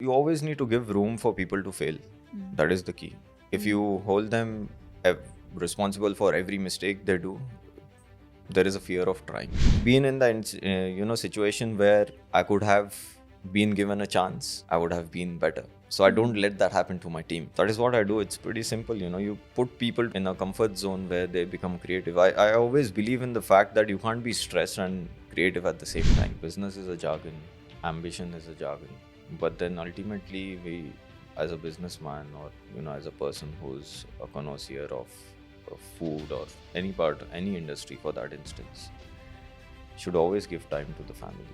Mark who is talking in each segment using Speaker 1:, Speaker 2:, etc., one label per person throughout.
Speaker 1: You always need to give room for people to fail. That is the key. If you hold them responsible for every mistake they do, there is a fear of trying. Being in the situation where I could have been given a chance, I would have been better. So I don't let that happen to my team. That is what I do. It's pretty simple. You put people in a comfort zone where they become creative. I always believe in the fact that you can't be stressed and creative at the same time. Business is a jargon, ambition is a jargon. But then ultimately, we, as a businessman or as a person who's a connoisseur of food or any industry for that instance, should always give time to the family.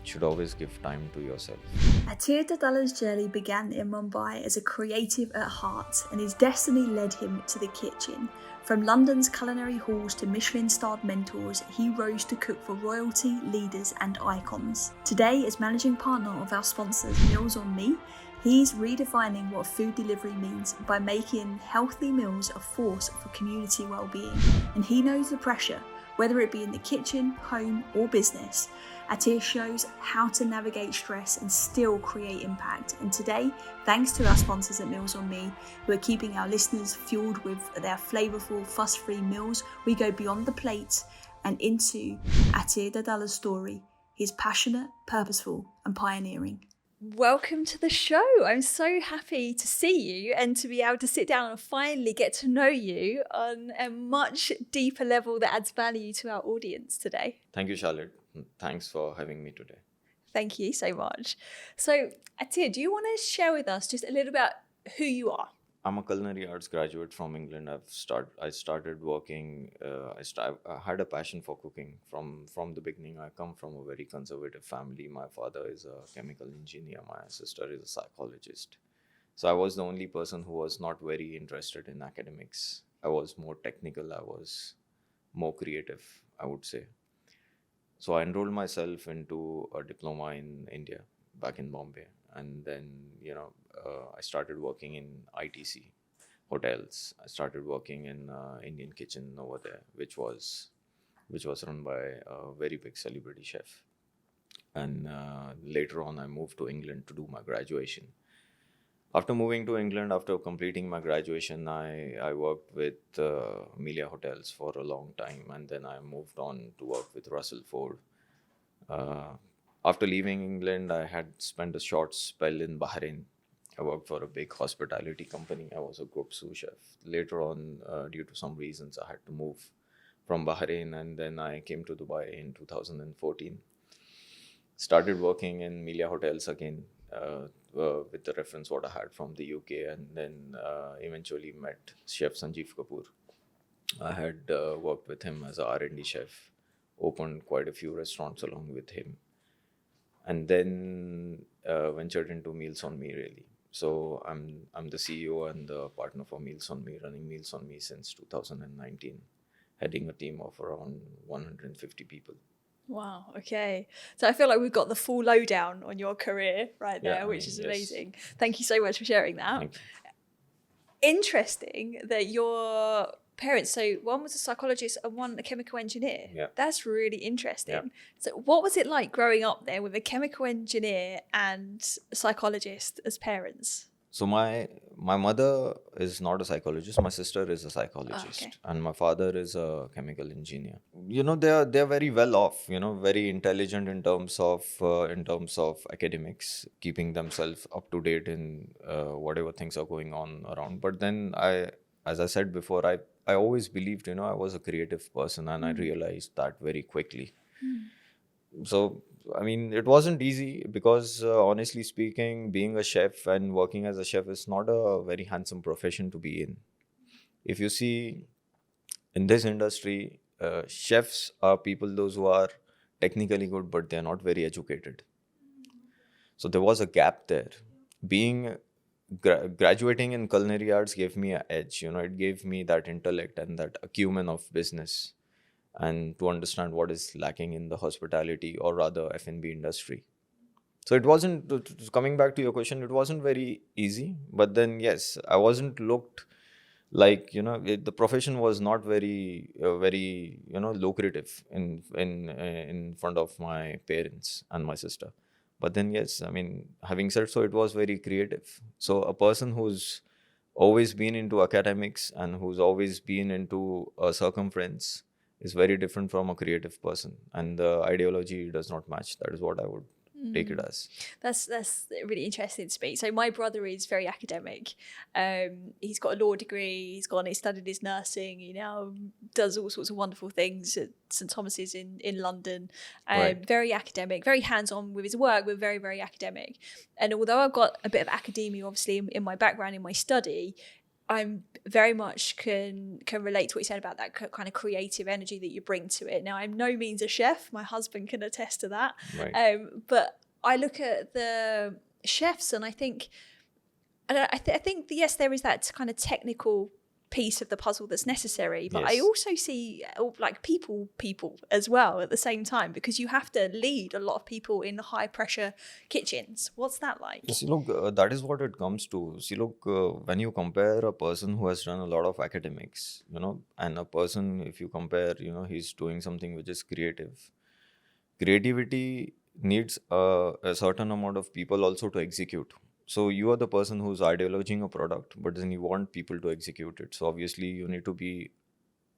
Speaker 1: Should always give time to yourself.
Speaker 2: Aatir Dhadalla's journey began in Mumbai as a creative at heart, and his destiny led him to the kitchen. From London's culinary halls to Michelin-starred mentors, he rose to cook for royalty, leaders and icons. Today, as managing partner of our sponsors Meals on Me, he's redefining what food delivery means by making healthy meals a force for community well-being. And he knows the pressure, whether it be in the kitchen, home or business. Aatir shows how to navigate stress and still create impact. And today, thanks to our sponsors at Meals on Me, who are keeping our listeners fueled with their flavourful, fuss-free meals, we go beyond the plate and into Aatir Dhadalla's story. He's passionate, purposeful and pioneering. Welcome to the show. I'm so happy to see you and to be able to sit down and finally get to know you on a much deeper level that adds value to our audience today.
Speaker 1: Thank you, Charlotte. Thanks for having me today.
Speaker 2: Thank you so much. So, Aatir, do you want to share with us just a little about who you are?
Speaker 1: I'm a culinary arts graduate from England. I started working. I had a passion for cooking from the beginning. I come from a very conservative family. My father is a chemical engineer. My sister is a psychologist. So I was the only person who was not very interested in academics. I was more technical. I was more creative, I would say. So I enrolled myself into a diploma in India, back in Bombay. And then, I started working in ITC hotels. I started working in Indian kitchen over there, which was run by a very big celebrity chef. And later on, I moved to England to do my graduation. After moving to England, after completing my graduation, I worked with Amelia Hotels for a long time, and then I moved on to work with Russell Ford. After leaving England, I had spent a short spell in Bahrain. I worked for a big hospitality company. I was a group sous chef. Later on, due to some reasons, I had to move from Bahrain, and then I came to Dubai in 2014. Started working in Melia Hotels again, with the reference what I had from the UK, and then eventually met Chef Sanjeev Kapoor. I had worked with him as a R&D chef, opened quite a few restaurants along with him, and then ventured into Meals on Me really. So I'm the CEO and the partner for Meals on Me, running Meals on Me since 2019, heading a team of around 150 people.
Speaker 2: Wow, okay. So I feel like we've got the full lowdown on your career right there, which is amazing. Yes. Thank you so much for sharing that. Interesting that your parents, so one was a psychologist and one a chemical engineer.
Speaker 1: Yeah.
Speaker 2: That's really interesting.
Speaker 1: Yeah.
Speaker 2: So what was it like growing up there with a chemical engineer and a psychologist as parents?
Speaker 1: So my mother is not a psychologist. My sister is a psychologist, and my father is a chemical engineer. They're very well off. Very intelligent in terms of academics, keeping themselves up to date in whatever things are going on around. But then as I said before, I always believed I was a creative person, and I realized that very quickly. So it wasn't easy because honestly speaking, being a chef and working as a chef is not a very handsome profession to be in. If you see in this industry, chefs are people those who are technically good, but they're not very educated. So there was a gap there. Being graduating in culinary arts gave me an edge. It gave me that intellect and that acumen of business, and to understand what is lacking in the hospitality or rather F&B industry. So it wasn't, coming back to your question, it wasn't very easy. But then, yes, I wasn't looked like, the profession was not very, lucrative in front of my parents and my sister. But then, yes, I mean, having said so, it was very creative. So a person who's always been into academics and who's always been into a circumference is very different from a creative person, and the ideology does not match. That is what I would take it as.
Speaker 2: That's really interesting to me. So my brother is very academic. He's got a law degree. He studied his nursing. He now does all sorts of wonderful things at St Thomas's in London.
Speaker 1: Right.
Speaker 2: Very academic, very hands-on with his work, but very, very academic. And although I've got a bit of academia, obviously, in my background, in my study, I'm very much can relate to what you said about that kind of creative energy that you bring to it. Now, I'm no means a chef. My husband can attest to that.
Speaker 1: Right.
Speaker 2: But I look at the chefs and I think, I think yes, there is that kind of technical piece of the puzzle that's necessary, but
Speaker 1: Yes.
Speaker 2: I also see like people as well at the same time, because you have to lead a lot of people in high pressure kitchens. What's that like?
Speaker 1: See, look, that is what it comes to. See, look, when you compare a person who has done a lot of academics, and a person, if you compare, he's doing something which is creative. Creativity needs a certain amount of people also to execute. So you are the person who's ideologizing a product, but then you want people to execute it. So obviously you need to be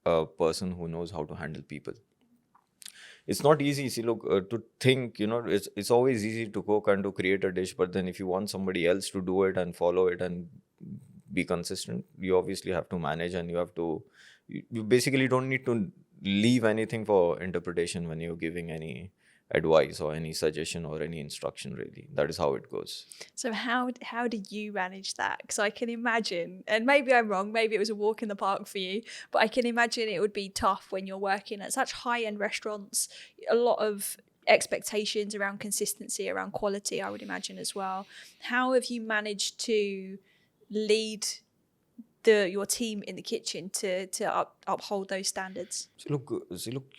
Speaker 1: a person who knows how to handle people. It's not easy. See, look, to think, it's always easy to cook and to create a dish, but then if you want somebody else to do it and follow it and be consistent, you obviously have to manage, and you basically don't need to leave anything for interpretation when you're giving any advice or any suggestion or any instruction. Really, that is how it goes.
Speaker 2: So how did you manage that? Because I can imagine, and maybe I'm wrong, maybe it was a walk in the park for you, but I can imagine it would be tough when you're working at such high-end restaurants, a lot of expectations around consistency, around quality, I would imagine as well. How have you managed to lead your team in the kitchen to uphold those standards?
Speaker 1: See, look,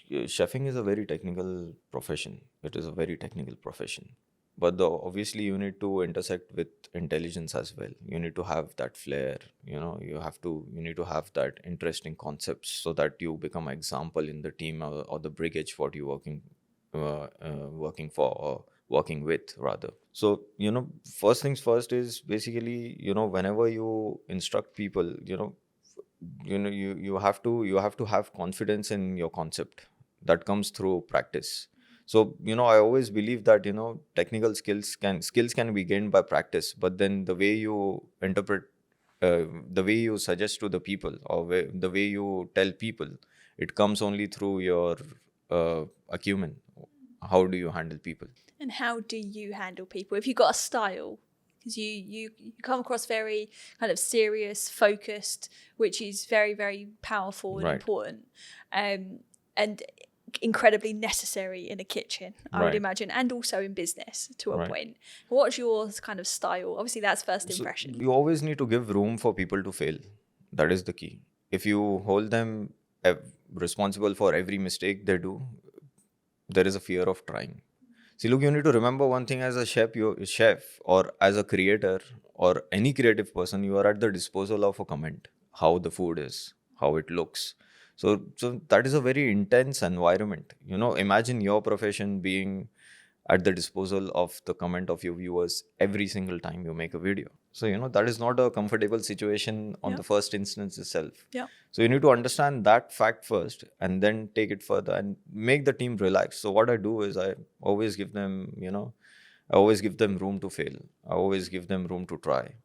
Speaker 1: chefing is a very technical profession. It is a very technical profession. But obviously, you need to intersect with intelligence as well. You need to have that flair. You need to have that interesting concepts so that you become an example in the team or the brigade what you're working for or working with rather. So first things first is basically whenever you instruct people, you have to have confidence in your concept. That comes through practice. So I always believe that technical skills can be gained by practice, but then the way you interpret, the way you suggest to the people, or the way you tell people, it comes only through your acumen. How do you handle people?
Speaker 2: And how do you handle people? If you've got a style, because you come across very kind of serious, focused, which is very, very powerful and
Speaker 1: Right.
Speaker 2: important, and incredibly necessary in a kitchen, I would
Speaker 1: Right.
Speaker 2: imagine, and also in business to a
Speaker 1: Right.
Speaker 2: point. What's your kind of style? Obviously, that's first
Speaker 1: So
Speaker 2: impression.
Speaker 1: you always need to give room for people to fail. That is the key. If you hold them responsible for every mistake they do, there is a fear of trying. See, look, you need to remember one thing: as a chef, or as a creator, or any creative person, you are at the disposal of a comment. How the food is, how it looks. So that is a very intense environment. Imagine your profession being at the disposal of the comment of your viewers every single time you make a video. So that is not a comfortable situation on
Speaker 2: Yeah.
Speaker 1: the first instance itself.
Speaker 2: Yeah.
Speaker 1: So you need to understand that fact first, and then take it further and make the team relax. So what I do is I always give them, I always give them room to fail. I always give them room to try,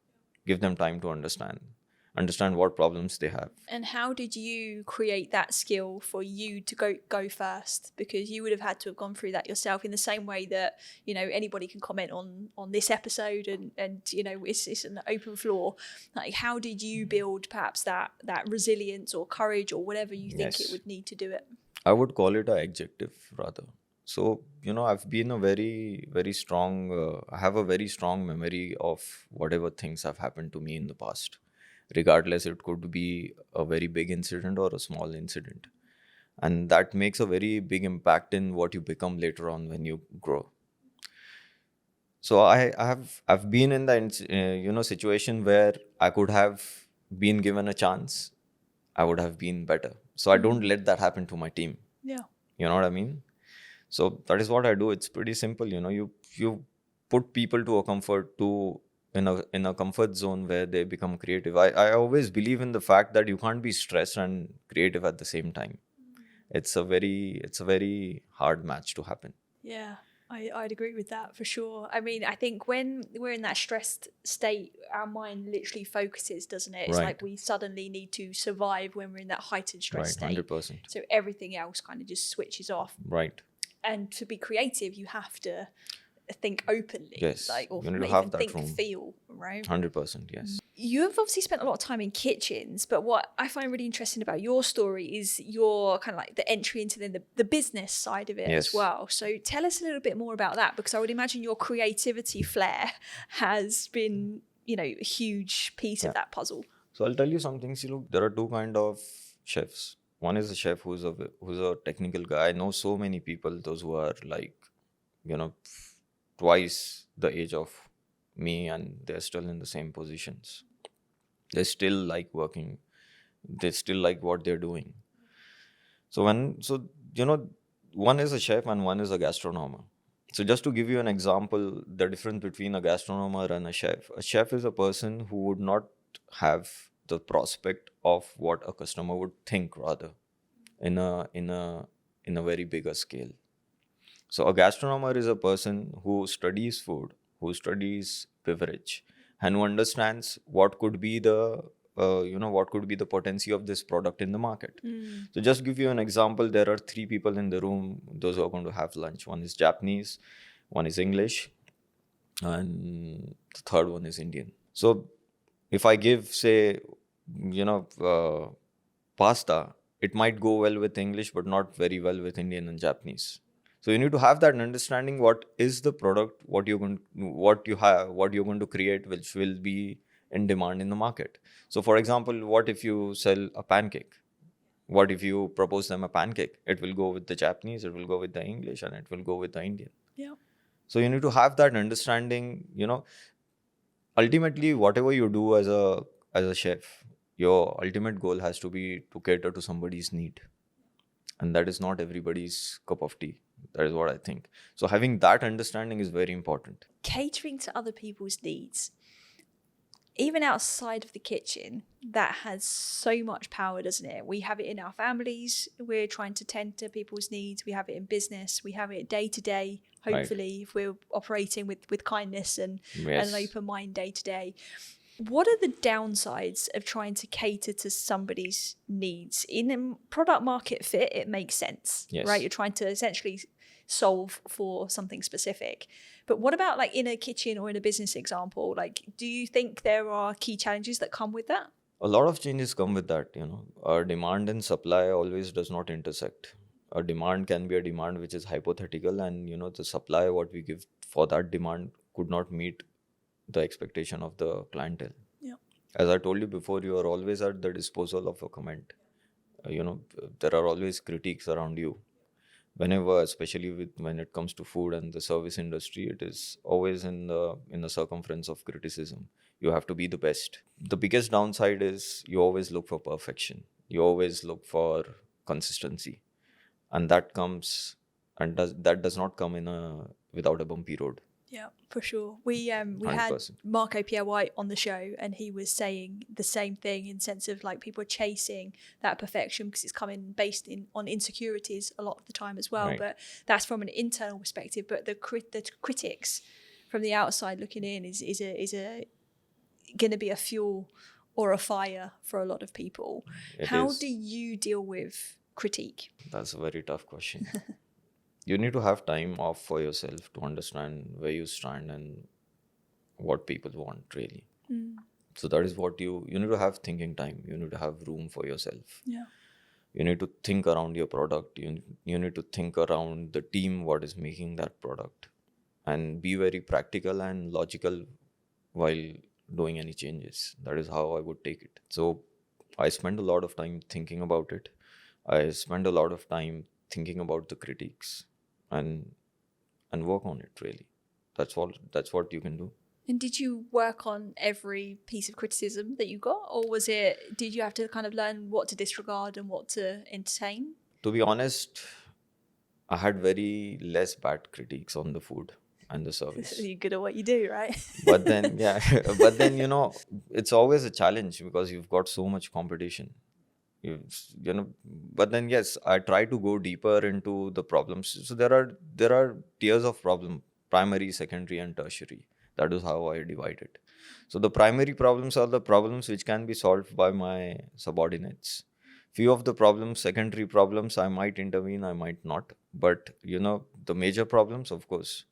Speaker 1: give them time to understand what problems they have.
Speaker 2: And how did you create that skill for you to go first? Because you would have had to have gone through that yourself, in the same way that anybody can comment on this episode, and it's an open floor. Like, how did you build perhaps that resilience or courage or whatever you think
Speaker 1: Yes.
Speaker 2: it would need to do it?
Speaker 1: I would call it an adjective rather. So, I've been a very, very strong, I have a very strong memory of whatever things have happened to me in the past. Regardless, it could be a very big incident or a small incident. And that makes a very big impact in what you become later on when you grow. So I've been in the situation where I could have been given a chance. I would have been better. So I don't let that happen to my team.
Speaker 2: Yeah.
Speaker 1: You know what I mean? So that is what I do. It's pretty simple. You put people to a comfort to in a comfort zone where they become creative. I always believe in the fact that you can't be stressed and creative at the same time. It's a very hard match to happen.
Speaker 2: Yeah, I'd agree with that for sure. I mean, I think when we're in that stressed state, our mind literally focuses, doesn't it? It's
Speaker 1: Right.
Speaker 2: like we suddenly need to survive when we're in that heightened stress
Speaker 1: Right,
Speaker 2: state.
Speaker 1: 100%.
Speaker 2: So everything else kind of just switches off.
Speaker 1: Right.
Speaker 2: And to be creative, you have to think openly.
Speaker 1: Yes,
Speaker 2: Like, or
Speaker 1: you need to
Speaker 2: even
Speaker 1: have that
Speaker 2: think,
Speaker 1: room.
Speaker 2: feel, right?
Speaker 1: 100%, yes.
Speaker 2: You've obviously spent a lot of time in kitchens, but what I find really interesting about your story is your kind of like the entry into the business side of it as
Speaker 1: Yes.
Speaker 2: well. So tell us a little bit more about that, because I would imagine your creativity flair has been, a huge piece of that puzzle.
Speaker 1: So I'll tell you some things. There are two kind of chefs. One is a chef who's a technical guy. I know so many people, those who are like, twice the age of me, and they're still in the same positions. They still like working. They still like what they're doing. One is a chef and one is a gastronomer. So just to give you an example, the difference between a gastronomer and a chef is a person who would not have the prospect of what a customer would think, rather, in a very bigger scale. So a gastronomer is a person who studies food, who studies beverage, and who understands what could be the potency of this product in the market. So just give you an example, there are three people in the room, those who are going to have lunch. One is Japanese, one is English, and the third one is Indian. So if I give, say, pasta, it might go well with English, but not very well with Indian and Japanese. So you need to have that understanding. What is the product? What you're going to create, which will be in demand in the market. So, for example, what if you sell a pancake? What if you propose them a pancake? It will go with the Japanese, it will go with the English, and it will go with the Indian.
Speaker 2: Yeah.
Speaker 1: So you need to have that understanding. Ultimately, whatever you do as a chef, your ultimate goal has to be to cater to somebody's need, and that is not everybody's cup of tea. That is what I think. So having that understanding is very important.
Speaker 2: Catering to other people's needs, even outside of the kitchen, that has so much power, doesn't it? We have it in our families. We're trying to tend to people's needs. We have it in business. We have it day to day, hopefully, if we're operating with kindness and an open mind day to day. What are the downsides of trying to cater to somebody's needs? In a product market fit, it makes sense, right? You're trying to essentially solve for something specific. But what about like in a kitchen or in a business example? Like, do you think there are key challenges that come with that?
Speaker 1: A lot of changes come with that. Our demand and supply always does not intersect. A demand can be a demand which is hypothetical, and the supply what we give for that demand could not meet the expectation of the clientele.
Speaker 2: Yeah.
Speaker 1: As I told you before, you are always at the disposal of a comment. There are always critiques around you. Whenever, especially when it comes to food and the service industry, it is always in the circumference of criticism. You have to be the best. The biggest downside is you always look for perfection. You always look for consistency, and that does not come without a bumpy road.
Speaker 2: Yeah, for sure. We had
Speaker 1: 100%.
Speaker 2: Marco Pierre White on the show, and he was saying the same thing in sense of like people are chasing that perfection because it's coming based on insecurities a lot of the time as well.
Speaker 1: Right.
Speaker 2: But that's from an internal perspective. But the critics from the outside looking in is going to be a fuel or a fire for a lot of people. How do you deal with critique?
Speaker 1: That's a very tough question. You need to have time off for yourself to understand where you stand and what people want, really. So that is what you need to have thinking time. You need to have room for yourself.
Speaker 2: Yeah.
Speaker 1: You need to think around your product. You need to think around the team, what is making that product, and be very practical and logical while doing any changes. That is how I would take it. So I spend a lot of time thinking about it. I spend a lot of time thinking about the critiques and work on it, really. That's what you can do.
Speaker 2: And did you work on every piece of criticism that you got, or did you have to kind of learn what to disregard and what to entertain?
Speaker 1: To be honest, I had very less bad critiques on the food. and the service.
Speaker 2: You're good at what you do, right?
Speaker 1: But then, yeah, but then, it's always a challenge because you've got so much competition. You, you know, but then yes, I try to go deeper into the problems. So there are tiers of problem: primary, secondary, and tertiary. That is how I divide it. So the primary problems are the problems which can be solved by my subordinates. Few of the problems, secondary problems, I might intervene, I might not. But the major problems, of course,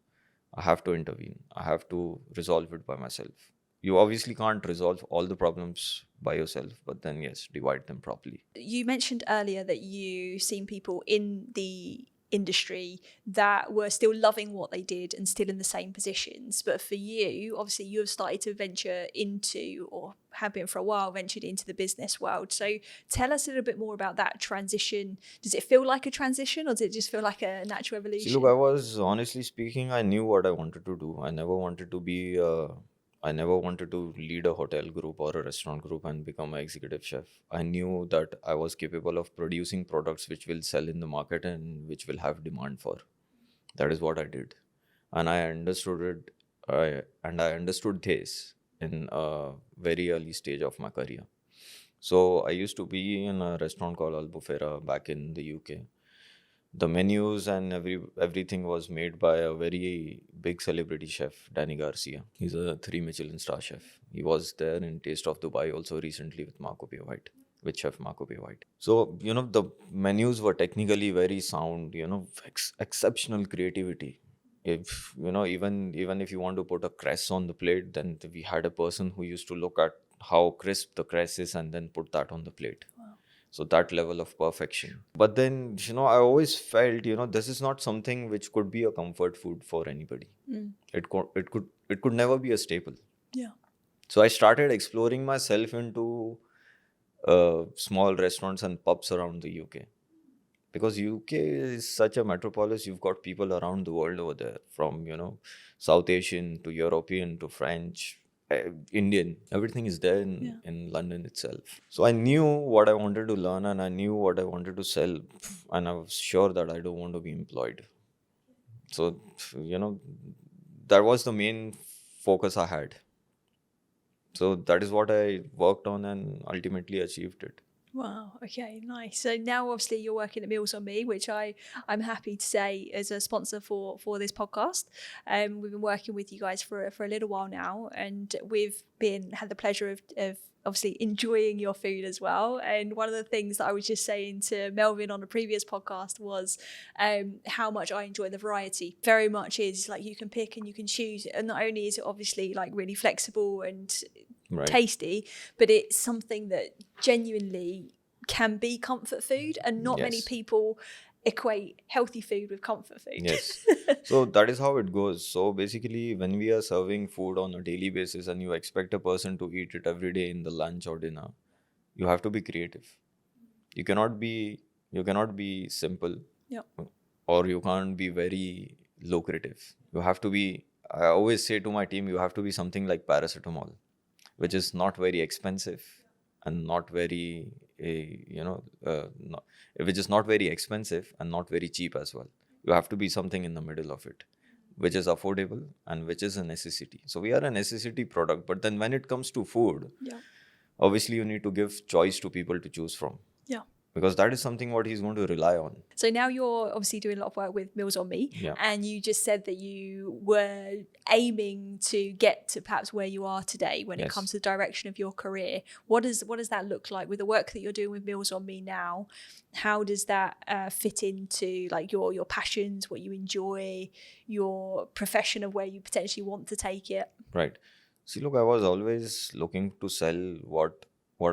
Speaker 1: I have to intervene. I have to resolve it by myself. You obviously can't resolve all the problems by yourself, but then yes, divide them properly.
Speaker 2: You mentioned earlier that you seen people in the industry that were still loving what they did and still in the same positions. But for you, obviously, you have started to venture into, or have been for a while, ventured into the business world. So tell us a little bit more about that transition. Does it feel like a transition, or does it just feel like a natural evolution?
Speaker 1: See, look, I was honestly speaking, I knew what I wanted to do. I never wanted to lead a hotel group or a restaurant group and become an executive chef. I knew that I was capable of producing products which will sell in the market and which will have demand for. That is what I did. And I understood it. I understood this in a very early stage of my career. So I used to be in a restaurant called Albufera back in the UK. The menus and everything was made by a very big celebrity chef, Danny Garcia. He's a 3 Michelin star chef. He was there in Taste of Dubai also recently with Marco P. White, with Chef Marco P. White. So, the menus were technically very sound, exceptional creativity. If, even if you want to put a cress on the plate, then we had a person who used to look at how crisp the cress is and then put that on the plate. So that level of perfection. But then, I always felt, this is not something which could be a comfort food for anybody. It could never be a staple.
Speaker 2: Yeah.
Speaker 1: So I started exploring myself into small restaurants and pubs around the UK. Because UK is such a metropolis, you've got people around the world over there, from South Asian to European to French, Indian, everything is there in London itself. So I knew what I wanted to learn and I knew what I wanted to sell, and I was sure that I don't want to be employed. So that was the main focus I had. So that is what I worked on and ultimately achieved it.
Speaker 2: Wow. Okay. Nice. So now, obviously, you're working at Meals on Me, which I'm happy to say is a sponsor for this podcast. We've been working with you guys for a little while now, and we've had the pleasure of obviously enjoying your food as well. And one of the things that I was just saying to Melvin on a previous podcast was how much I enjoy the variety. Very much is like you can pick and you can choose, and not only is it obviously like really flexible and tasty, but it's something that genuinely can be comfort food, and not many people equate healthy food with comfort food.
Speaker 1: Yes. So that is how it goes. So basically, when we are serving food on a daily basis and you expect a person to eat it every day in the lunch or dinner, you have to be creative. You cannot be simple.
Speaker 2: Yeah.
Speaker 1: Or you can't be very lucrative. You have to be, I always say to my team, you have to be something like paracetamol, which is not very expensive and not very, which is not very expensive and not very cheap as well. You have to be something in the middle of it, which is affordable and which is a necessity. So we are a necessity product. But then when it comes to food, obviously you need to give choice to people to choose from.
Speaker 2: Yeah.
Speaker 1: Because that is something what he's going to rely on.
Speaker 2: So now you're obviously doing a lot of work with Meals on Me, and you just said that you were aiming to get to perhaps where you are today when it comes to the direction of your career. What does that look like with the work that you're doing with Meals on Me now? How does that fit into like your passions, what you enjoy, your profession of where you potentially want to take it?
Speaker 1: Right. See, look, I was always looking to sell what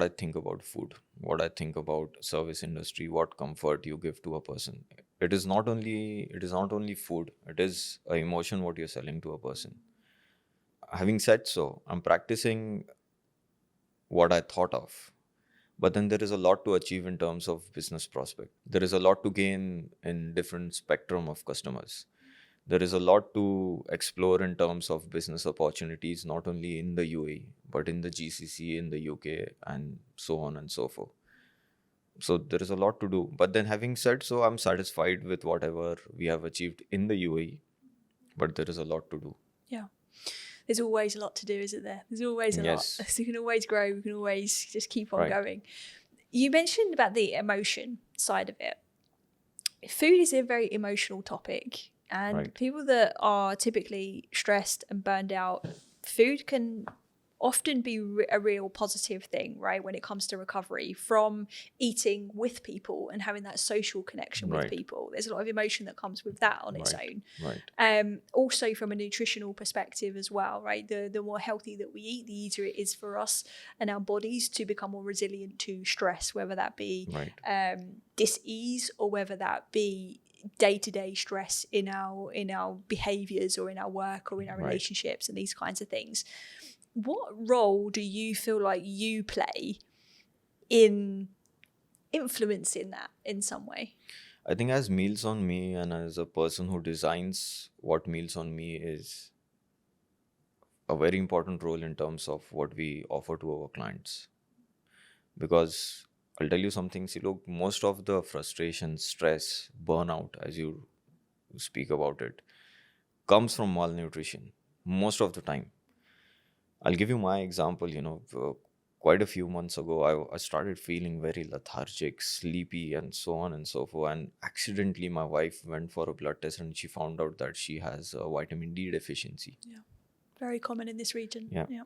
Speaker 1: I think about food, what I think about service industry, what comfort you give to a person. It is not only food, it is an emotion what you're selling to a person. Having said so, I'm practicing what I thought of. But then there is a lot to achieve in terms of business prospect. There is a lot to gain in different spectrum of customers. There is a lot to explore in terms of business opportunities, not only in the UAE, but in the GCC, in the UK, and so on and so forth. So there is a lot to do. But then having said so, I'm satisfied with whatever we have achieved in the UAE. but there is a lot to do.
Speaker 2: Yeah. There's always a lot to do, isn't there? There's always a lot. So you can always grow. You can always just keep on going. You mentioned about the emotion side of it. Food is a very emotional topic, and people that are typically stressed and burned out, food can often be a real positive thing, right? When it comes to recovery from eating with people and having that social connection with people, there's a lot of emotion that comes with that on its own. Also from a nutritional perspective as well, right? The more healthy that we eat, the easier it is for us and our bodies to become more resilient to stress, whether that be dis-ease or whether that be day-to-day stress in our behaviors or in our work or in our relationships and these kinds of things. What role do you feel like you play in influencing that in some way?
Speaker 1: I think as Meals on Me and as a person who designs what Meals on Me is a very important role in terms of what we offer to our clients. Because I'll tell you something, see, look, most of the frustration, stress, burnout, as you speak about it, comes from malnutrition most of the time. I'll give you my example. Quite a few months ago, I started feeling very lethargic, sleepy, and so on and so forth. And accidentally, my wife went for a blood test and she found out that she has a vitamin D deficiency.
Speaker 2: Yeah, very common in this region.
Speaker 1: Yeah.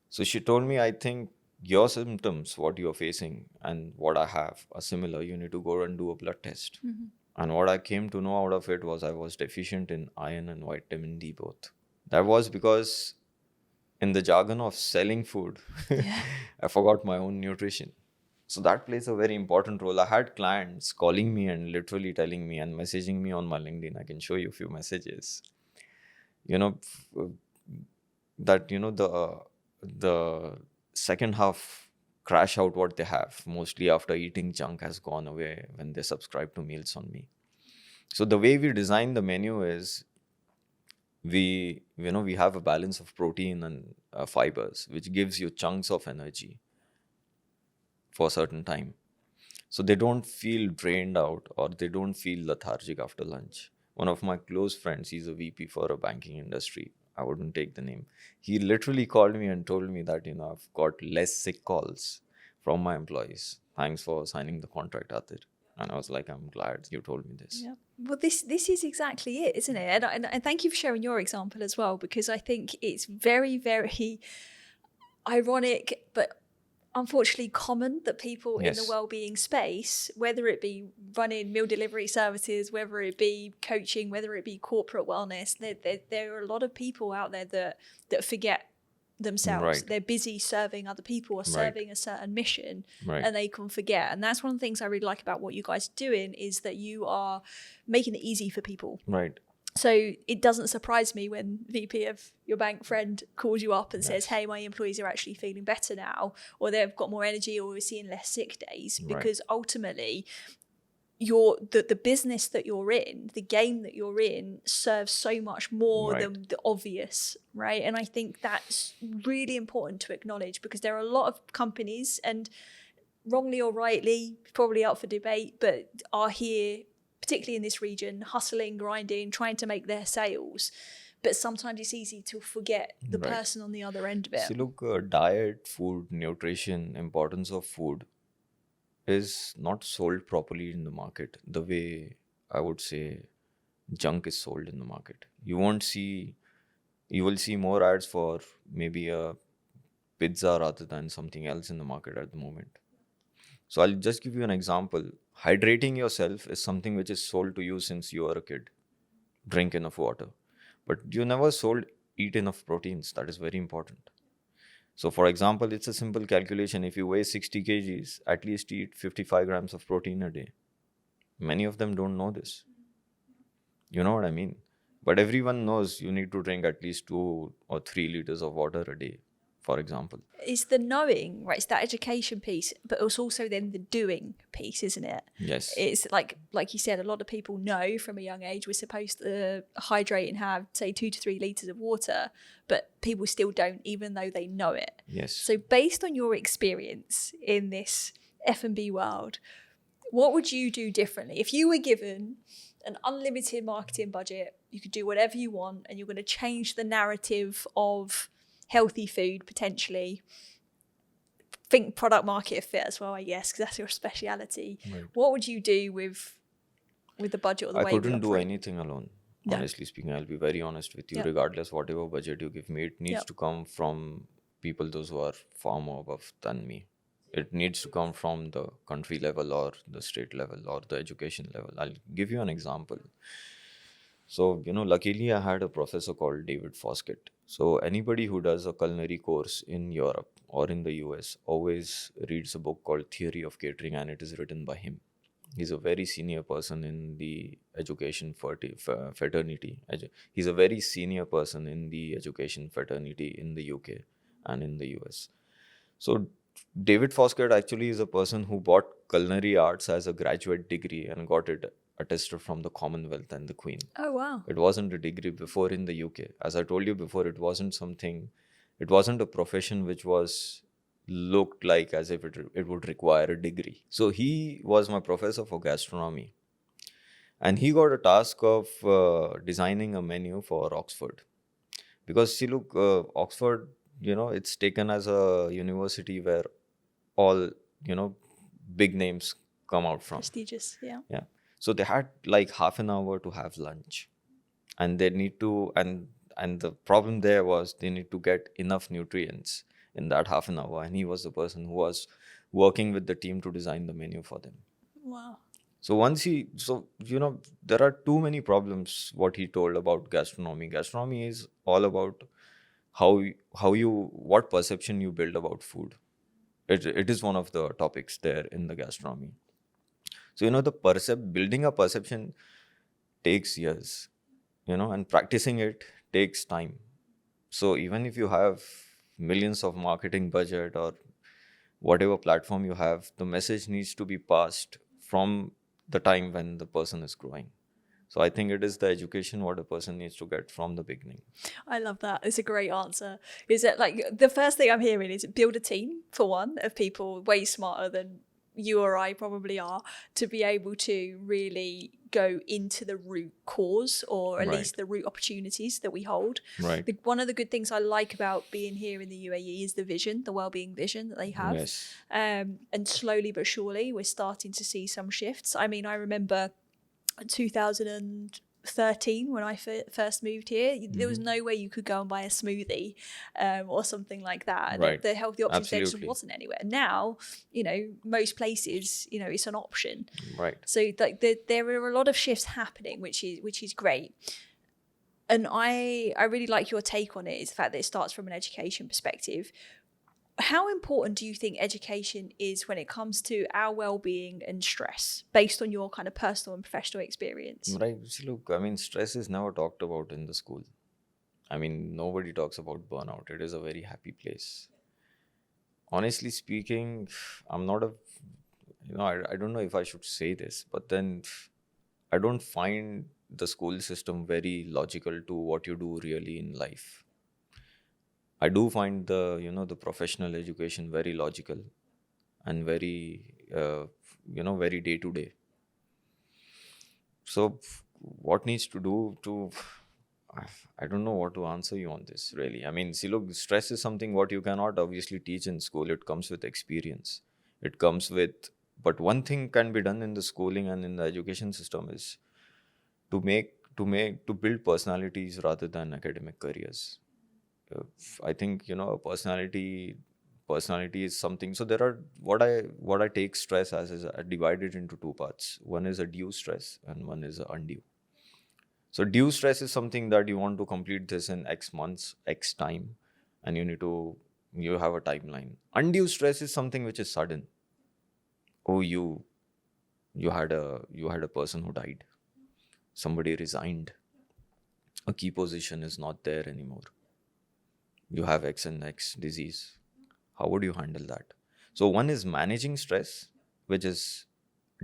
Speaker 1: So she told me, I think your symptoms, what you're facing and what I have are similar. You need to go and do a blood test. And what I came to know out of it was I was deficient in iron and vitamin D both. That was because in the jargon of selling food, I forgot my own nutrition. So that plays a very important role. I had clients calling me and literally telling me and messaging me on my LinkedIn. I can show you a few messages. The second half crash out what they have, mostly after eating junk, has gone away when they subscribe to Meals on Me. So the way we design the menu is we have a balance of protein and fibers, which gives you chunks of energy for a certain time. So they don't feel drained out or they don't feel lethargic after lunch. One of my close friends, he's a VP for a banking industry. I wouldn't take the name. He literally called me and told me that, I've got less sick calls from my employees. Thanks for signing the contract, Aatir. And I was like, I'm glad you told me this.
Speaker 2: Yeah. Well, this is exactly it, isn't it? And thank you for sharing your example as well, because I think it's very, very ironic, but unfortunately common that people in the well-being space, whether it be running meal delivery services, whether it be coaching, whether it be corporate wellness, there are a lot of people out there that forget themselves. They're busy serving other people or serving a certain mission, and they can forget. And that's one of the things I really like about what you guys are doing, is that you are making it easy for people. So it doesn't surprise me when VP of your bank friend calls you up and says, hey, my employees are actually feeling better now, or they've got more energy, or we're seeing less sick days, because ultimately the business that you're in, the game that you're in, serves so much more than the obvious, right? And I think that's really important to acknowledge, because there are a lot of companies, and wrongly or rightly, probably up for debate, but are here, particularly in this region, hustling, grinding, trying to make their sales. But sometimes it's easy to forget the person on the other end of it.
Speaker 1: See, look, diet, food, nutrition, importance of food is not sold properly in the market the way I would say junk is sold in the market. You will see more ads for maybe a pizza rather than something else in the market at the moment. So I'll just give you an example. Hydrating yourself is something which is sold to you since you are a kid. Drink enough water. But you never sold eat enough proteins. That is very important. So for example, it's a simple calculation. If you weigh 60 kgs, at least eat 55 grams of protein a day. Many of them don't know this. You know what I mean? But everyone knows you need to drink at least 2 or 3 liters of water a day, for example.
Speaker 2: It's the knowing, right? It's that education piece, but it's also then the doing piece, isn't it?
Speaker 1: Yes.
Speaker 2: It's like you said, a lot of people know from a young age we're supposed to hydrate and have, say, 2 to 3 liters of water, but people still don't, even though they know it.
Speaker 1: Yes.
Speaker 2: So based on your experience in this F&B world, what would you do differently? If you were given an unlimited marketing budget. You could do whatever you want, and you're going to change the narrative of healthy food potentially. Think product market fit as well, I guess, because that's your speciality.
Speaker 1: Right.
Speaker 2: What would you do with the budget or the
Speaker 1: I
Speaker 2: way we
Speaker 1: couldn't do
Speaker 2: operate?
Speaker 1: anything alone.
Speaker 2: No.
Speaker 1: Honestly speaking, I'll be very honest with you.
Speaker 2: Yep.
Speaker 1: Regardless, whatever budget you give me, it needs
Speaker 2: Yep.
Speaker 1: to come from people those who are far more above than me. It needs to come from the country level or the state level or the education level. I'll give you an example. So, luckily I had a professor called David Foskett. So anybody who does a culinary course in Europe or in the US always reads a book called Theory of Catering, and it is written by him. He's a very senior person in the education fraternity. He's a very senior person in the education fraternity in the UK and in the US. So David Foskett actually is a person who bought culinary arts as a graduate degree and got it attested from the Commonwealth and the Queen.
Speaker 2: Oh, wow.
Speaker 1: It wasn't a degree before in the UK. As I told you before, it wasn't a profession which was looked like as if it would require a degree. So he was my professor for gastronomy. And he got a task of designing a menu for Oxford. Because see, look, Oxford, it's taken as a university where all, big names come out from.
Speaker 2: Prestigious, yeah.
Speaker 1: Yeah. So they had like half an hour to have lunch. And they need to, and the problem there was they need to get enough nutrients in that half an hour. And he was the person who was working with the team to design the menu for them.
Speaker 2: Wow.
Speaker 1: So there are too many problems what he told about gastronomy. Gastronomy is all about what perception you build about food. It is one of the topics there in the gastronomy. So, building a perception takes years, and practicing it takes time. So even if you have millions of marketing budget or whatever platform you have, the message needs to be passed from the time when the person is growing. So I think it is the education what a person needs to get from the beginning.
Speaker 2: I love that. It's a great answer. Is that like the first thing I'm hearing is build a team, for one, of people way smarter than you or I probably are, to be able to really go into the root cause, or at least the root opportunities that we hold.
Speaker 1: Right.
Speaker 2: One of the good things I like about being here in the UAE is the vision, the well-being vision that they have.
Speaker 1: Yes.
Speaker 2: And slowly but surely we're starting to see some shifts. I mean, I remember 2013 when I first moved here, there was no way you could go and buy a smoothie or something like that.
Speaker 1: Right.
Speaker 2: The healthy options there just
Speaker 1: Absolutely.
Speaker 2: wasn't anywhere. Now, most places, it's an option.
Speaker 1: Right.
Speaker 2: So there are a lot of shifts happening, which is great. And I really like your take on it, is the fact that it starts from an education perspective. How important do you think education is when it comes to our well-being and stress, based on your kind of personal and professional experience?
Speaker 1: Right. See, look, I mean, stress is never talked about in the school. I mean, nobody talks about burnout. It is a very happy place. Honestly speaking, I'm not I don't know if I should say this, but then I don't find the school system very logical to what you do really in life. I do find the professional education very logical and very, very day to day. So what needs to do to, I don't know what to answer you on this really. I mean, see, look, stress is something what you cannot obviously teach in school. It comes with experience. But one thing can be done in the schooling and in the education system is to build personalities rather than academic careers. I think a personality is something. So there are what I take stress as is I divide it into two parts. One is a due stress and one is a undue. So due stress is something that you want to complete this in X months, X time, and you have a timeline. Undue stress is something which is sudden. Oh, you had a person who died. Somebody resigned. A key position is not there anymore. You have X and X disease. How would you handle that? So one is managing stress, which is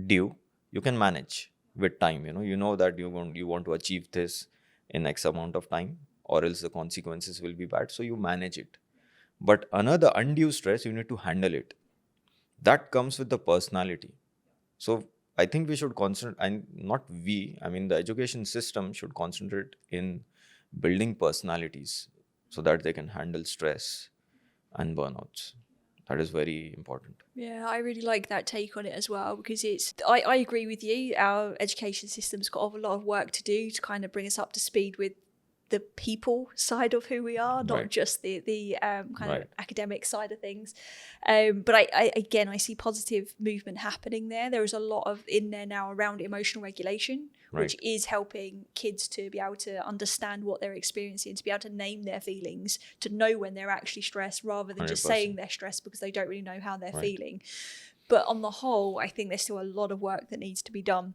Speaker 1: due. You can manage with time. You know that you want to achieve this in X amount of time, or else the consequences will be bad. So you manage it. But another undue stress, you need to handle it. That comes with the personality. So I think we should concentrate, and not we, I mean, the education system should concentrate in building personalities so that they can handle stress and burnouts. That is very important.
Speaker 2: Yeah, I really like that take on it as well, because I agree with you. Our education system's got a lot of work to do to kind of bring us up to speed with the people side of who we are, not
Speaker 1: Right.
Speaker 2: just the kind of
Speaker 1: Right.
Speaker 2: academic side of things. But I see positive movement happening there. There is a lot of in there now around emotional regulation, which
Speaker 1: Right.
Speaker 2: is helping kids to be able to understand what they're experiencing, to be able to name their feelings, to know when they're actually stressed, rather than just
Speaker 1: 100%.
Speaker 2: saying they're stressed because they don't really know how they're
Speaker 1: Right.
Speaker 2: feeling. But on the whole, I think there's still a lot of work that needs to be done.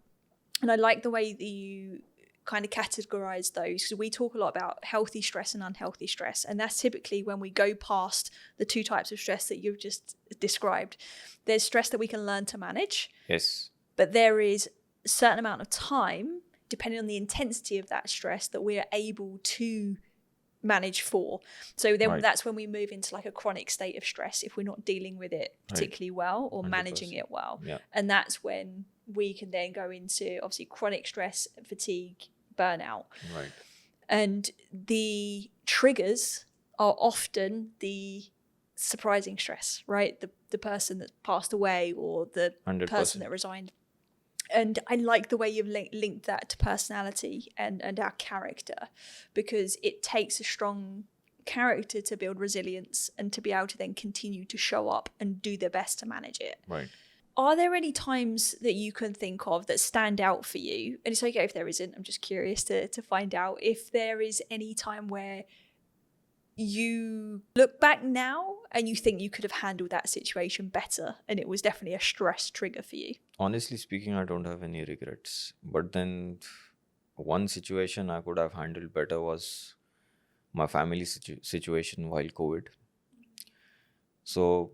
Speaker 2: And I like the way that you kind of categorize those, because we talk a lot about healthy stress and unhealthy stress, and that's typically when we go past the two types of stress that you've just described. There's stress that we can learn to manage,
Speaker 1: Yes.
Speaker 2: but there is a certain amount of time, depending on the intensity of that stress, that we're able to manage for. So then
Speaker 1: Right.
Speaker 2: that's when we move into like a chronic state of stress if we're not dealing with it particularly well or managing
Speaker 1: 100%.
Speaker 2: it well.
Speaker 1: Yeah.
Speaker 2: And that's when we can then go into obviously chronic stress, fatigue, burnout.
Speaker 1: Right.
Speaker 2: And the triggers are often the surprising stress, right? The person that passed away or the
Speaker 1: 100%.
Speaker 2: person that resigned. And I like the way you've linked that to personality and our character, because it takes a strong character to build resilience and to be able to then continue to show up and do their best to manage it.
Speaker 1: Right.
Speaker 2: Are there any times that you can think of that stand out for you? And it's okay if there isn't. I'm just curious to find out if there is any time where you look back now and you think you could have handled that situation better and it was definitely a stress trigger for you.
Speaker 1: Honestly speaking, I don't have any regrets. But then one situation I could have handled better was my family situation while COVID. So,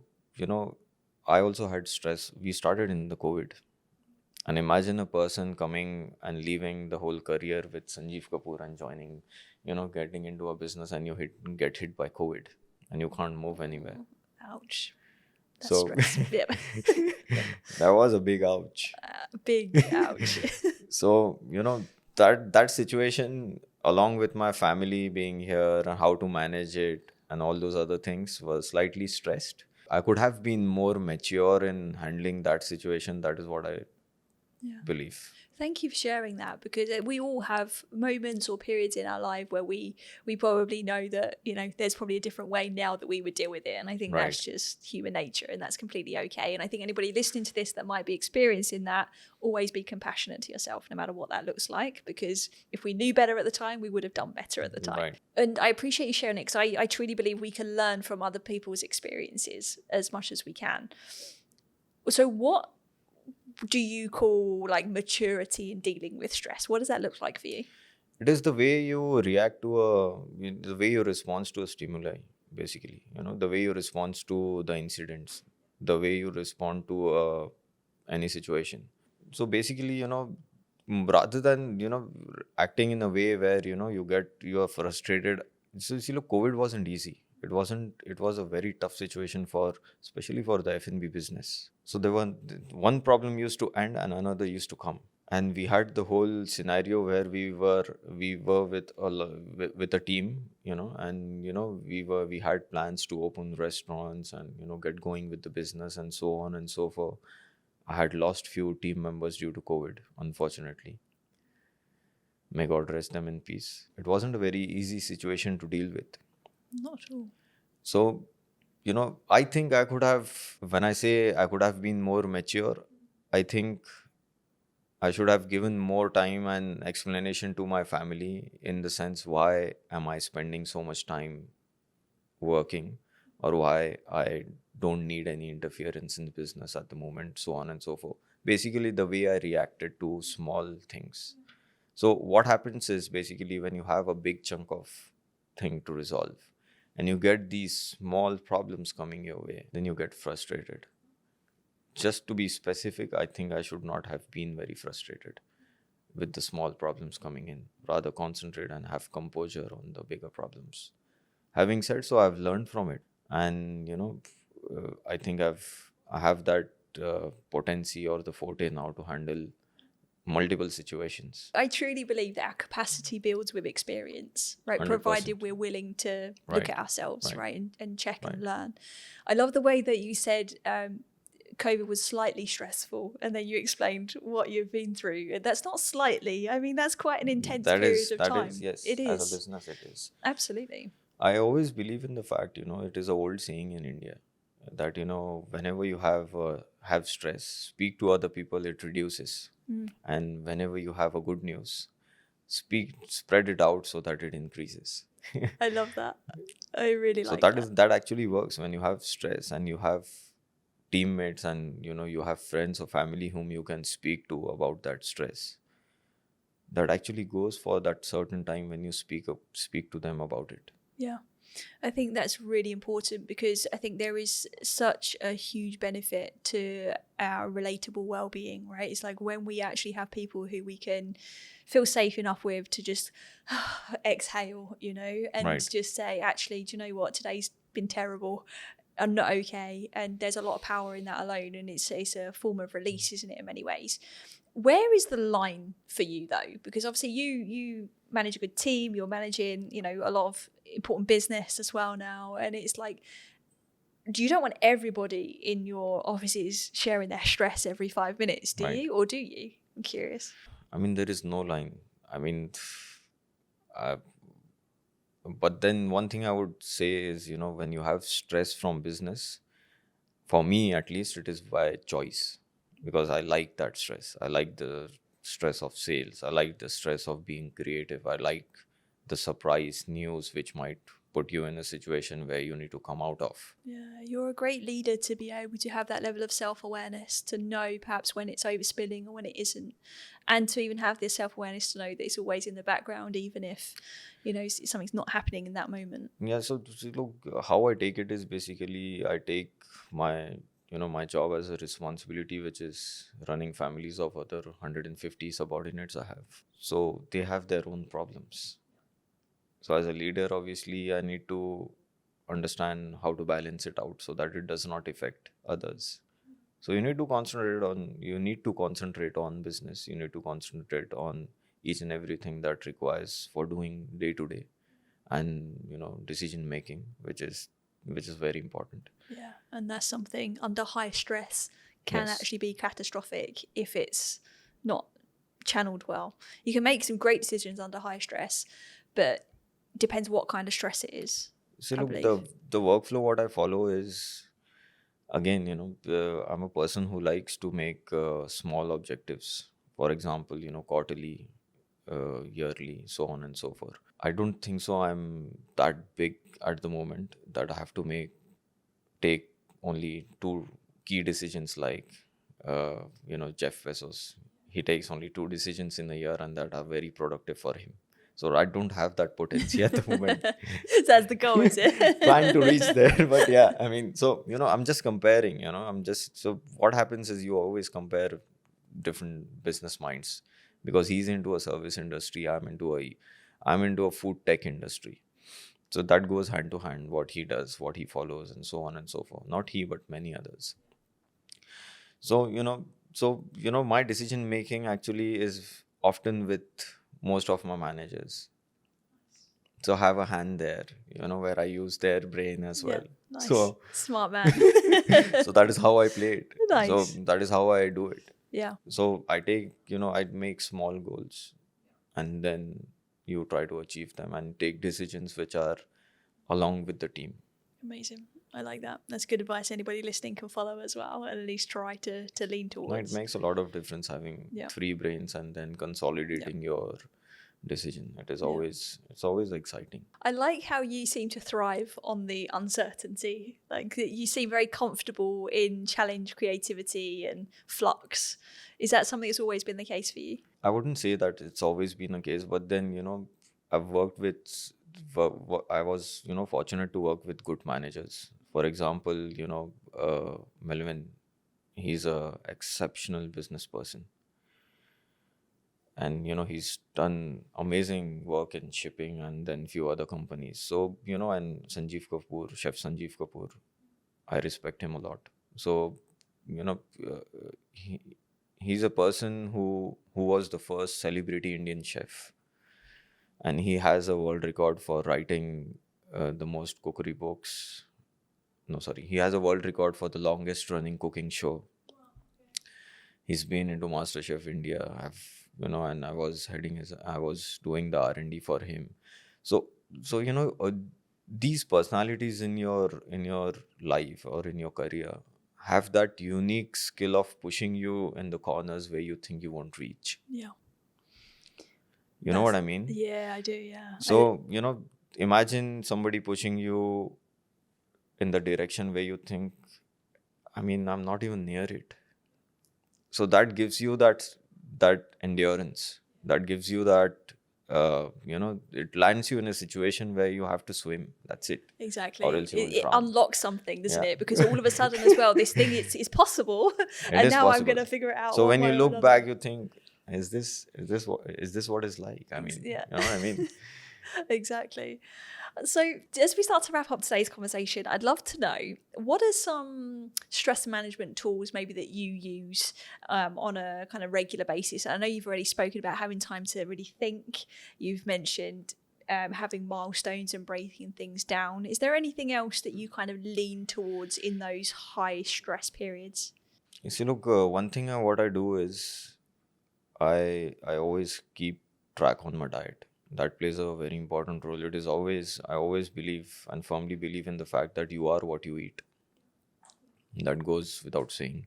Speaker 1: I also had stress. We started in the COVID. And imagine a person coming and leaving the whole career with Sanjeev Kapoor and joining, getting into a business, and you get hit by COVID and you can't move anywhere.
Speaker 2: Ouch. That's
Speaker 1: So
Speaker 2: stressful. Yeah.
Speaker 1: that was a big ouch.
Speaker 2: Big ouch.
Speaker 1: So, that situation, along with my family being here and how to manage it and all those other things, was slightly stressed. I could have been more mature in handling that situation. That is what I believe.
Speaker 2: Thank you for sharing that, because we all have moments or periods in our life where we probably know that, there's probably a different way now that we would deal with it. And I think that's just human nature, and that's completely okay. And I think anybody listening to this that might be experiencing that, always be compassionate to yourself, no matter what that looks like, because if we knew better at the time, we would have done better at the time.
Speaker 1: Right.
Speaker 2: And I appreciate you sharing it, because I truly believe we can learn from other people's experiences as much as we can. So what do you call like maturity in dealing with stress? What does that look like for you?
Speaker 1: It is the way you react to the way you respond to a stimuli, basically. The way you respond to the incidents, the way you respond to any situation. So basically, rather than, acting in a way where, you are frustrated. So, COVID wasn't easy. It was a very tough situation especially for the F&B business. So there were one problem used to end and another used to come. And we had the whole scenario where we were with a team, and we had plans to open restaurants and get going with the business and so on and so forth. I had lost few team members due to COVID, unfortunately. May God rest them in peace. It wasn't a very easy situation to deal with.
Speaker 2: Not at all.
Speaker 1: So, I think I could have, when I say I could have been more mature, I think I should have given more time and explanation to my family, in the sense, why am I spending so much time working, or why I don't need any interference in the business at the moment, so on and so forth. Basically, the way I reacted to small things. So what happens is, basically, when you have a big chunk of thing to resolve and you get these small problems coming your way, then you get frustrated. Just to be specific, I think I should not have been very frustrated with the small problems coming in. Rather concentrate and have composure on the bigger problems. Having said so, I've learned from it, and I think I have that potency or the forte now to handle multiple situations.
Speaker 2: I truly believe that our capacity builds with experience, right?
Speaker 1: 100%.
Speaker 2: Provided we're willing to look
Speaker 1: Right.
Speaker 2: at ourselves,
Speaker 1: Right.
Speaker 2: right? And check
Speaker 1: Right.
Speaker 2: and learn. I love the way that you said COVID was slightly stressful, and then you explained what you've been through. And that's not slightly. I mean, that's quite an intense period of time.
Speaker 1: Yes.
Speaker 2: It is.
Speaker 1: As a business, it is.
Speaker 2: Absolutely.
Speaker 1: I always believe in the fact, it is an old saying in India that, whenever you have stress, speak to other people, it reduces. And whenever you have a good news, spread it out so that it increases.
Speaker 2: I love that. I really
Speaker 1: So
Speaker 2: like
Speaker 1: that actually works when you have stress and you have teammates and you have friends or family whom you can speak to about that stress. That actually goes for that certain time when you speak to them about it.
Speaker 2: Yeah. I think that's really important because I think there is such a huge benefit to our relatable well-being, right? It's like when we actually have people who we can feel safe enough with to just exhale, and
Speaker 1: Right.
Speaker 2: just say, actually, do you know what? Today's been terrible. I'm not okay. And there's a lot of power in that alone. And it's a form of release, isn't it, in many ways? Where is the line for you, though? Because obviously you manage a good team, you're managing, a lot of important business as well now. And it's like, you don't want everybody in your offices sharing their stress every 5 minutes, do
Speaker 1: Right.
Speaker 2: you? Or do you? I'm curious.
Speaker 1: I mean, there is no line. I mean, but then one thing I would say is, when you have stress from business, for me at least, it is by choice. Because I like that stress. I like the stress of sales. I like the stress of being creative. I like the surprise news which might put you in a situation where you need to come out of.
Speaker 2: Yeah, you're a great leader to be able to have that level of self-awareness, to know perhaps when it's overspilling or when it isn't, and to even have this self-awareness to know that it's always in the background, even if, something's not happening in that moment.
Speaker 1: Yeah, so look, how I take it is basically I take my my job as a responsibility, which is running families of other 150 subordinates I have. So they have their own problems. So as a leader, obviously, I need to understand how to balance it out so that it does not affect others. So you need to concentrate on business. You need to concentrate on each and everything that requires for doing day to day, and decision making, which is very important.
Speaker 2: Yeah, and that's something under high stress can
Speaker 1: Yes.
Speaker 2: actually be catastrophic if it's not channeled well. You can make some great decisions under high stress, but depends what kind of stress it is.
Speaker 1: So
Speaker 2: I
Speaker 1: look,
Speaker 2: believe.
Speaker 1: the workflow what I follow is, again, I'm a person who likes to make small objectives. For example, quarterly, yearly, so on and so forth. I don't think so I'm that big at the moment that I have to take only two key decisions like Jeff Bezos. He takes only two decisions in a year and that are very productive for him. So I don't have that potency at the moment.
Speaker 2: That's the goal, is it?
Speaker 1: Trying to reach there, but yeah, I mean, so I'm just comparing. So what happens is you always compare different business minds, because he's into a service industry, I'm into a food tech industry. So that goes hand to hand, what he does, what he follows, and so on and so forth. Not he, but many others. So my decision making actually is often with most of my managers. So I have a hand there, where I use their brain as well.
Speaker 2: Yeah, nice.
Speaker 1: So
Speaker 2: Smart man.
Speaker 1: so that is how I play it.
Speaker 2: Nice.
Speaker 1: So that is how I do it.
Speaker 2: Yeah.
Speaker 1: So I take, I'd make small goals, and then you try to achieve them and take decisions which are along with the team.
Speaker 2: Amazing. I like that. That's good advice anybody listening can follow as well, and at least try to lean
Speaker 1: No,
Speaker 2: towards.
Speaker 1: it makes a lot of difference having
Speaker 2: Yeah.
Speaker 1: three brains and then consolidating your decision. It's always exciting.
Speaker 2: I like how you seem to thrive on the uncertainty. Like, you seem very comfortable in challenge, creativity, and flux. Is that something that's always been the case for you?
Speaker 1: I wouldn't say that it's always been a case, but then I've worked with. I was fortunate to work with good managers. For example, Melvin, he's a exceptional business person, and he's done amazing work in shipping and then few other companies. So and Chef Sanjeev Kapoor, I respect him a lot. So you know, he, he's a person who was the first celebrity Indian chef, and he has a world record for writing the most cookery books. No, sorry, he has a world record for the longest running cooking show. He's been into MasterChef India. And I was doing the R&D for him. So, these personalities in your life or in your career have that unique skill of pushing you in the corners where you think you won't reach.
Speaker 2: Yeah.
Speaker 1: You know what I mean?
Speaker 2: Yeah, I do, yeah.
Speaker 1: So, imagine somebody pushing you in the direction where you think, I'm not even near it. So that gives you that endurance. That gives you that, it lands you in a situation where you have to swim. That's it.
Speaker 2: Exactly.
Speaker 1: Or else you will
Speaker 2: It
Speaker 1: drown.
Speaker 2: unlocks something, doesn't
Speaker 1: Yeah.
Speaker 2: it? Because all of a sudden as well, this thing is possible. And
Speaker 1: is
Speaker 2: now I'm
Speaker 1: possible.
Speaker 2: going to figure it out.
Speaker 1: So
Speaker 2: one
Speaker 1: when you
Speaker 2: way or
Speaker 1: look
Speaker 2: another.
Speaker 1: back, you think, is this what it's like?
Speaker 2: Yeah.
Speaker 1: You know what I mean?
Speaker 2: Exactly. So as we start to wrap up today's conversation, I'd love to know, what are some stress management tools maybe that you use on a kind of regular basis? I know you've already spoken about having time to really think. You've mentioned having milestones and breaking things down. Is there anything else that you kind of lean towards in those high stress periods?
Speaker 1: You see, look, one thing what I do is I always keep track on my diet. That plays a very important role. I always believe and firmly believe in the fact that you are what you eat. That goes without saying.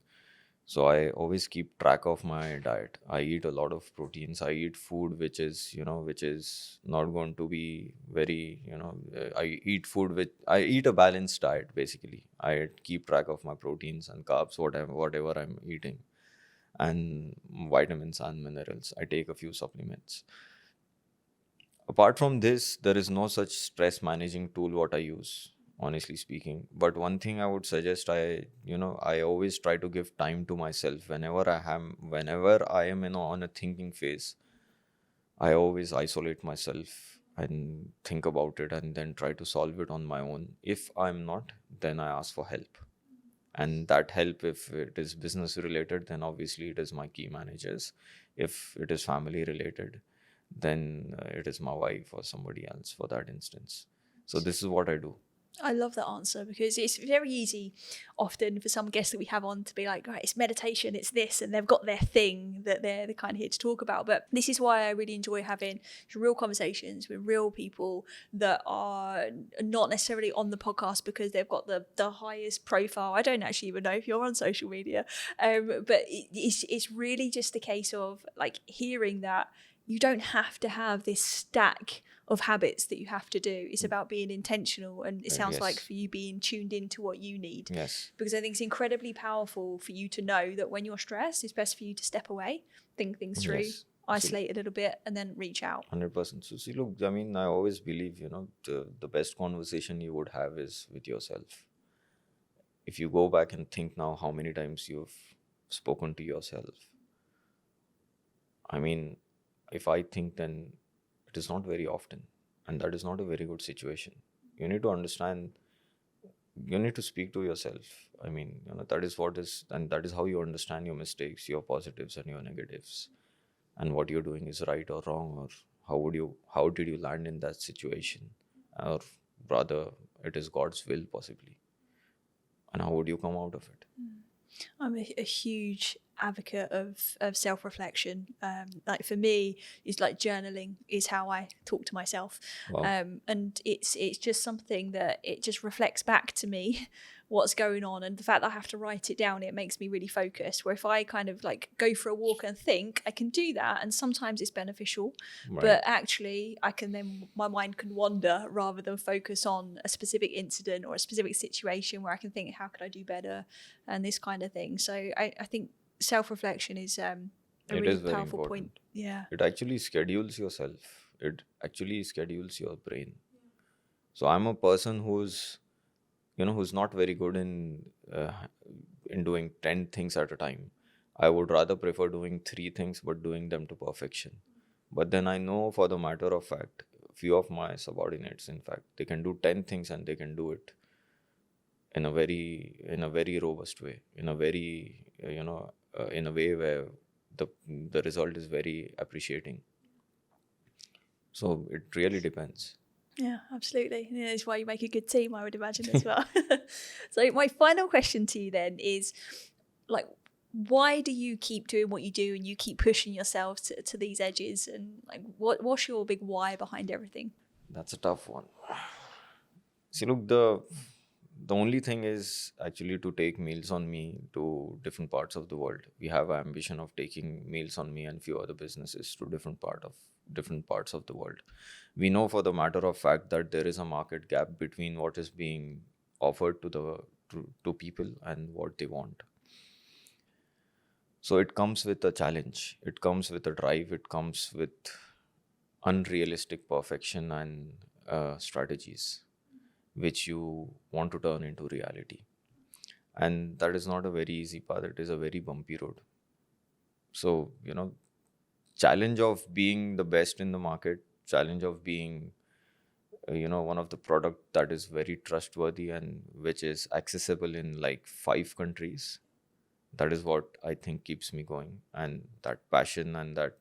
Speaker 1: So I always keep track of my diet. I eat a lot of proteins. I eat food which is not going to be very, I eat a balanced diet basically. I keep track of my proteins and carbs, whatever I'm eating, and vitamins and minerals. I take a few supplements. Apart from this, there is no such stress managing tool what I use, honestly speaking. But one thing I would suggest, I always try to give time to myself whenever I am on a thinking phase. I always isolate myself and think about it and then try to solve it on my own. If I'm not, then I ask for help. And that help, if it is business related, then obviously it is my key managers. If it is family related, then it is my wife or somebody else for that instance. So this is what I do.
Speaker 2: I love that answer, because it's very easy often for some guests that we have on to be like, right, it's meditation, it's this, and they've got their thing that they're kind of here to talk about. But this is why I really enjoy having real conversations with real people that are not necessarily on the podcast because they've got the highest profile. I don't actually even know if you're on social media, but it's really just a case of like hearing that you don't have to have this stack of habits that you have to do. It's about being intentional, and it sounds
Speaker 1: Yes.
Speaker 2: like for you being tuned into what you need.
Speaker 1: Yes.
Speaker 2: Because I think it's incredibly powerful for you to know that when you're stressed, it's best for you to step away, think things through,
Speaker 1: Yes.
Speaker 2: isolate a little bit, and then reach out.
Speaker 1: 100%. So see, look, I always believe, the best conversation you would have is with yourself. If you go back and think now how many times you've spoken to yourself, if I think, then it is not very often, and that is not a very good situation. You need to understand, you need to speak to yourself. That is what is, and that is how you understand your mistakes, your positives and your negatives, and what you're doing is right or wrong, or how did you land in that situation, or rather, it is God's will possibly, and how would you come out of it?
Speaker 2: I'm a huge advocate of self-reflection. Like for me, it's like journaling is how I talk to myself.
Speaker 1: Wow.
Speaker 2: And it's just something that it just reflects back to me what's going on, and the fact that I have to write it down, it makes me really focused. Where if I kind of like go for a walk and think, I can do that, and sometimes it's beneficial,
Speaker 1: Right.
Speaker 2: but actually I can then, my mind can wander rather than focus on a specific incident or a specific situation where I can think, how could I do better, and this kind of thing. So I think self-reflection is a
Speaker 1: It
Speaker 2: really
Speaker 1: is very
Speaker 2: powerful
Speaker 1: important.
Speaker 2: point. Yeah.
Speaker 1: It actually schedules yourself. It actually schedules your brain. So I'm a person who's not very good in doing 10 things at a time. I would rather prefer doing 3 things but doing them to perfection. But then I know, for the matter of fact, few of my subordinates, in fact, they can do 10 things and they can do it in a very robust way, in a very in a way where the result is very appreciating. So it really depends.
Speaker 2: Yeah, absolutely. Yeah, that's why you make a good team, I would imagine, as well. So my final question to you then is, like, why do you keep doing what you do and you keep pushing yourself to these edges? And like, what's your big why behind everything?
Speaker 1: That's a tough one. See, look, the only thing is actually to take meals on me to different parts of the world. We have an ambition of taking meals on me and few other businesses to different parts of the world. We know for the matter of fact that there is a market gap between what is being offered to people and what they want. So it comes with a challenge. It comes with a drive. It comes with unrealistic perfection and strategies which you want to turn into reality. And that is not a very easy path. It is a very bumpy road. So, challenge of being the best in the market, challenge of being, one of the product that is very trustworthy and which is accessible in like 5 countries. That is what I think keeps me going. And that passion and that,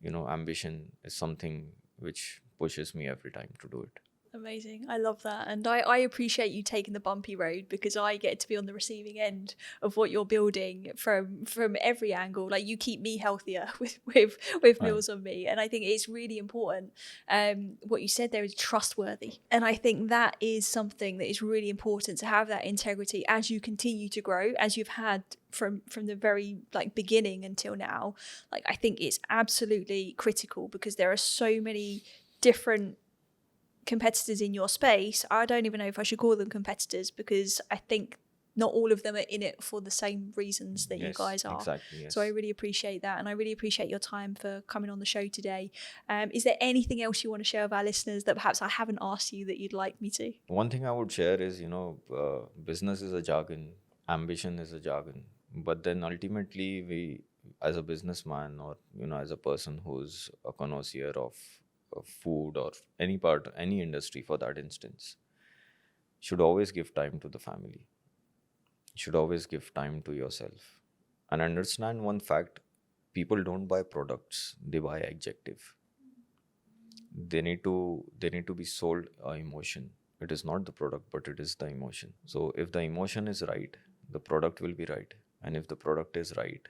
Speaker 1: ambition is something which pushes me every time to do it.
Speaker 2: Amazing. I love that. And I appreciate you taking the bumpy road, because I get to be on the receiving end of what you're building from every angle. Like, you keep me healthier with meals on me. And I think it's really important. What you said there is trustworthy. And I think that is something that is really important, to have that integrity as you continue to grow, as you've had from the very beginning until now. Like, I think it's absolutely critical, because there are so many different competitors in your space. I don't even know if I should call them competitors, because I think not all of them are in it for the same reasons that you guys are.
Speaker 1: Exactly, yes.
Speaker 2: So I really appreciate that, and I really appreciate your time for coming on the show today. Is there anything else you want to share with our listeners that perhaps I haven't asked you that you'd like me to?
Speaker 1: One thing I would share is, business is a jargon, ambition is a jargon. But then ultimately, we, as a businessman, or, as a person who's a connoisseur of food or any industry for that instance, should always give time to the family. Should always give time to yourself. And understand one fact: people don't buy products, they buy adjective. They need to be sold emotion. It is not the product, but it is the emotion. So if the emotion is right, the product will be right. And if the product is right,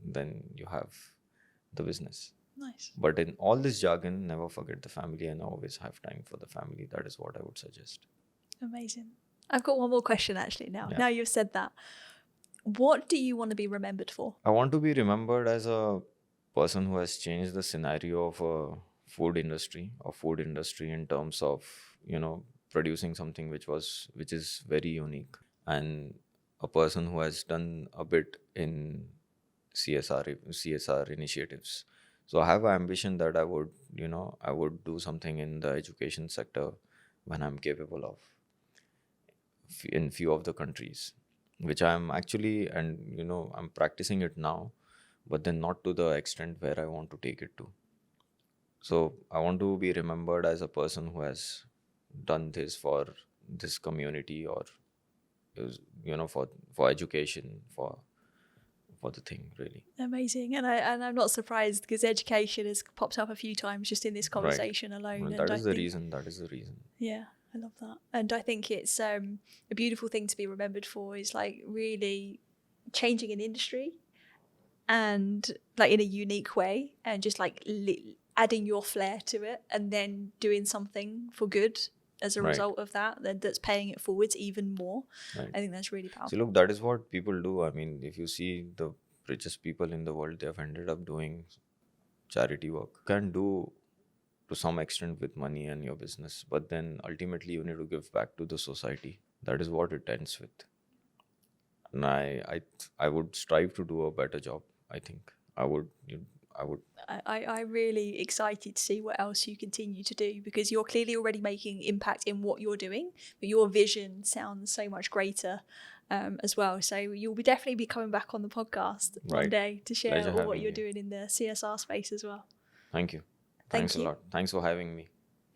Speaker 1: then you have the business.
Speaker 2: Nice.
Speaker 1: But in all this jargon, never forget the family and always have time for the family. That is what I would suggest.
Speaker 2: Amazing. I've got one more question actually now.
Speaker 1: Yeah.
Speaker 2: Now you've said that. What do you want to be remembered for?
Speaker 1: I want to be remembered as a person who has changed the scenario of a food industry in terms of, producing something which is very unique, and a person who has done a bit in CSR initiatives. So I have an ambition that I would do something in the education sector when I'm capable of, in few of the countries, which I'm actually, and I'm practicing it now, but then not to the extent where I want to take it to. So I want to be remembered as a person who has done this for this community, or for education, for the thing, really.
Speaker 2: Amazing. And I'm not surprised, because education has popped up a few times just in this conversation alone.
Speaker 1: Well, that is the reason.
Speaker 2: Yeah, I love that. And I think it's a beautiful thing to be remembered for, is really changing an industry, and in a unique way, and just adding your flair to it, and then doing something for good as a result of that's paying it forwards even more. Right. I think that's really powerful.
Speaker 1: See, look, that is what people do. I mean, if you see the richest people in the world, they have ended up doing charity work. You can do to some extent with money and your business, but then ultimately you need to give back to the society. That is what it ends with. And I would strive to do a better job. I think I would.
Speaker 2: I'm really excited to see what else you continue to do, because you're clearly already making impact in what you're doing, but your vision sounds so much greater as well. So you'll definitely be coming back on the podcast one day to share what you're doing in the CSR space as well.
Speaker 1: Thank you. Thanks a lot. Thanks for having me.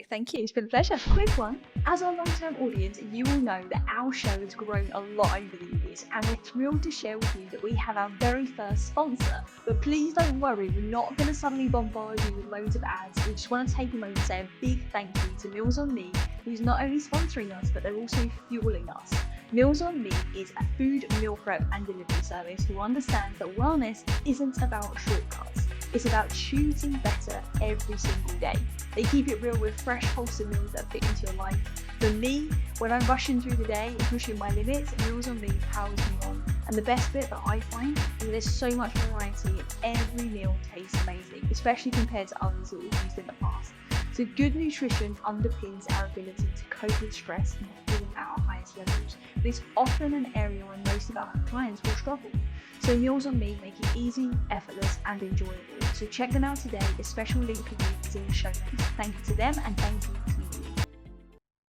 Speaker 2: Thank you, it's been a pleasure. Quick one. As our long-term audience, you will know that our show has grown a lot over the years, and we're thrilled to share with you that we have our very first sponsor. But please don't worry, we're not going to suddenly bombard you with loads of ads. We just want to take a moment to say a big thank you to Meals on Me, who's not only sponsoring us, but they're also fueling us. Meals on Me is a food, meal prep and delivery service who understands that wellness isn't about shortcuts. It's about choosing better every single day. They keep it real with fresh, wholesome meals that fit into your life. For me, when I'm rushing through the day and pushing my limits, Meals on Me powers me on. And the best bit that I find is that there's so much variety and every meal tastes amazing, especially compared to others that we've used in the past. So good nutrition underpins our ability to cope with stress and perform at our highest levels. But it's often an area where most of our clients will struggle. So Meals on Me make it easy, effortless and enjoyable. So check them out today. A special link for you is in the show notes. Thank you to them and thank you